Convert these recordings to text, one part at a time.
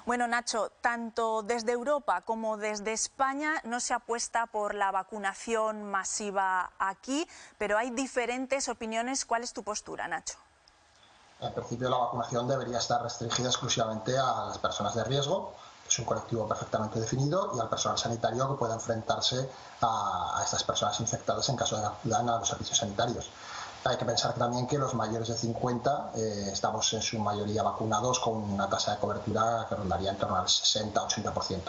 Bueno, Nacho, tanto desde Europa como desde España no se apuesta por la vacunación masiva aquí, pero hay diferentes opiniones. ¿Cuál es tu postura, Nacho? En principio, la vacunación debería estar restringida exclusivamente a las personas de riesgo, que es un colectivo perfectamente definido, y al personal sanitario que pueda enfrentarse a estas personas infectadas en caso de que acudan a los servicios sanitarios. Hay que pensar también que los mayores de 50 estamos en su mayoría vacunados con una tasa de cobertura que rondaría en torno al 60-80%.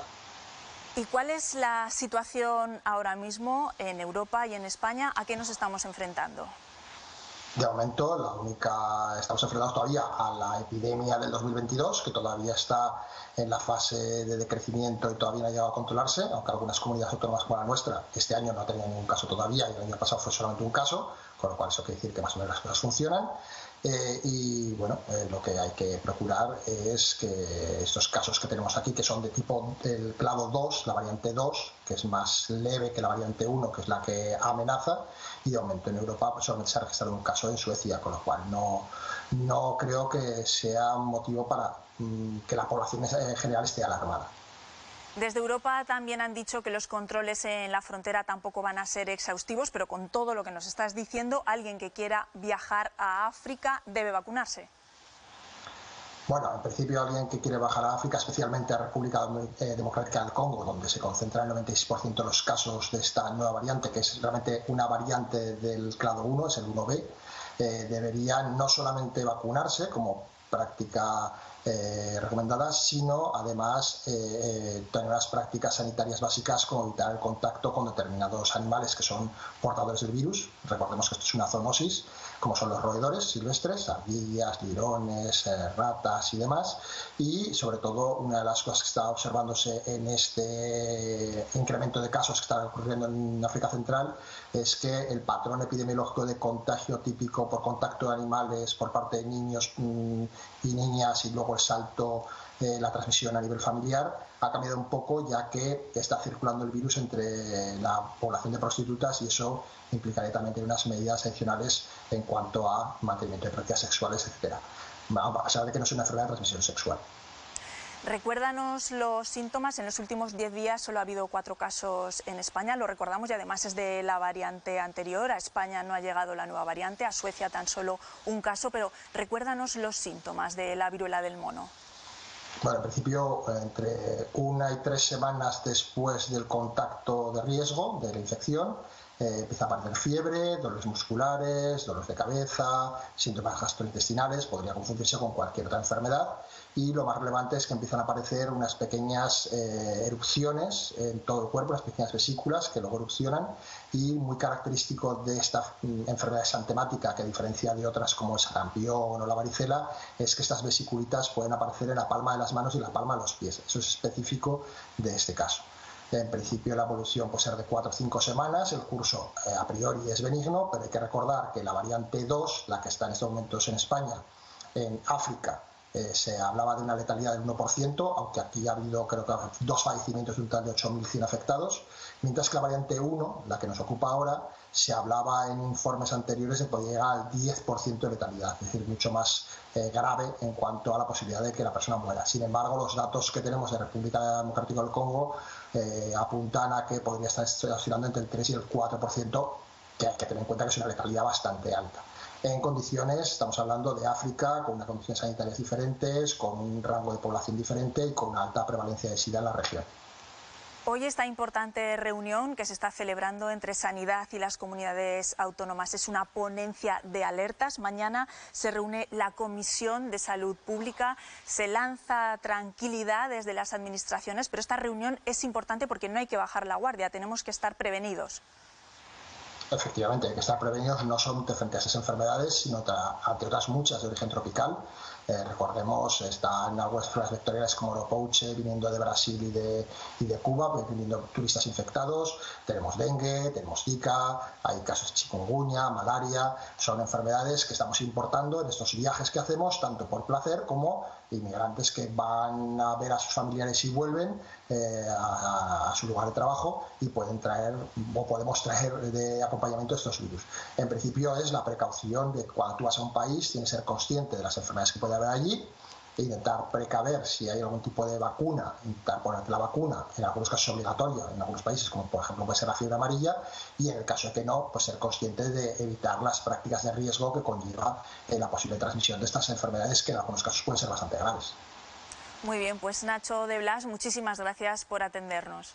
¿Y cuál es la situación ahora mismo en Europa y en España? ¿A qué nos estamos enfrentando? De momento, estamos enfrentados todavía a la epidemia del 2022, que todavía está en la fase de decrecimiento y todavía no ha llegado a controlarse, aunque algunas comunidades autónomas como la nuestra este año no ha tenido ningún caso todavía y el año pasado fue solamente un caso, con lo cual eso quiere decir que más o menos las cosas funcionan. Lo que hay que procurar es que estos casos que tenemos aquí, que son de tipo del clado 2, la variante 2, que es más leve que la variante 1, que es la que amenaza, y de momento en Europa pues, solamente se ha registrado un caso en Suecia, con lo cual no creo que sea un motivo para que la población en general esté alarmada. Desde Europa también han dicho que los controles en la frontera tampoco van a ser exhaustivos, pero con todo lo que nos estás diciendo, alguien que quiera viajar a África debe vacunarse. Bueno, en principio alguien que quiere bajar a África, especialmente a República Democrática del Congo, donde se concentra el 96% de los casos de esta nueva variante, que es realmente una variante del clado 1, es el 1B, debería no solamente vacunarse como práctica recomendada, sino además tener unas prácticas sanitarias básicas como evitar el contacto con determinados animales que son portadores del virus. Recordemos que esto es una zoonosis, como son los roedores silvestres, ardillas, lirones, ratas y demás. Y sobre todo, una de las cosas que está observándose en este incremento de casos que está ocurriendo en África Central es que el patrón epidemiológico de contagio típico por contacto de animales por parte de niños y niñas, y luego el salto, la transmisión a nivel familiar, ha cambiado un poco, ya que está circulando el virus entre la población de prostitutas, y eso implicaría también tener unas medidas adicionales en cuanto a mantenimiento de prácticas sexuales, etcétera, a pesar de que no es una enfermedad de transmisión sexual. Recuérdanos los síntomas. En los últimos 10 días solo ha habido 4 casos en España, lo recordamos, y además es de la variante anterior. A España no ha llegado la nueva variante, a Suecia tan solo un caso, pero recuérdanos los síntomas de la viruela del mono. Bueno, en principio, entre 1 y 3 semanas después del contacto de riesgo de la infección, empieza a aparecer fiebre, dolores musculares, dolores de cabeza, síntomas gastrointestinales, podría confundirse con cualquier otra enfermedad, y lo más relevante es que empiezan a aparecer unas pequeñas erupciones en todo el cuerpo, unas pequeñas vesículas que luego erupcionan, y muy característico de esta enfermedad exantemática, que a diferencia de otras como el sarampión o la varicela, es que estas vesiculitas pueden aparecer en la palma de las manos y la palma de los pies. Eso es específico de este caso. En principio la evolución puede ser de 4 o 5 semanas, el curso a priori es benigno, pero hay que recordar que la variante 2, la que está en estos momentos en España, en África, se hablaba de una letalidad del 1%, aunque aquí ha habido creo que 2 fallecimientos de un total de 8.100 afectados, mientras que la variante 1, la que nos ocupa ahora, se hablaba en informes anteriores de que podía llegar al 10% de letalidad, es decir, mucho más grave en cuanto a la posibilidad de que la persona muera. Sin embargo, los datos que tenemos de República Democrática del Congo apuntan a que podría estar oscilando entre el 3 y el 4%, que hay que tener en cuenta que es una letalidad bastante alta. En condiciones, estamos hablando de África, con unas condiciones sanitarias diferentes, con un rango de población diferente y con una alta prevalencia de SIDA en la región. Hoy esta importante reunión que se está celebrando entre Sanidad y las comunidades autónomas es una ponencia de alertas. Mañana se reúne la Comisión de Salud Pública, se lanza tranquilidad desde las administraciones, pero esta reunión es importante porque no hay que bajar la guardia, tenemos que estar prevenidos. Efectivamente, hay que estar prevenidos no solamente frente a esas enfermedades, sino ante otras muchas de origen tropical. Recordemos, están algunas enfermedades vectoriales como el Pouche viniendo de Brasil y de Cuba, viniendo turistas infectados. Tenemos dengue, tenemos Zika, hay casos de chikungunya, malaria. Son enfermedades que estamos importando en estos viajes que hacemos, tanto por placer como inmigrantes que van a ver a sus familiares y vuelven a su lugar de trabajo, y pueden traer o podemos traer de acompañamiento estos virus. En principio es la precaución de cuando tú vas a un país, tienes que ser consciente de las enfermedades que puede haber allí, e intentar precaver si hay algún tipo de vacuna, intentar ponerte la vacuna, en algunos casos obligatoria, en algunos países, como por ejemplo puede ser la fiebre amarilla, y en el caso de que no, pues ser consciente de evitar las prácticas de riesgo que conlleva la posible transmisión de estas enfermedades, que en algunos casos pueden ser bastante graves. Muy bien, pues Nacho de Blas, muchísimas gracias por atendernos.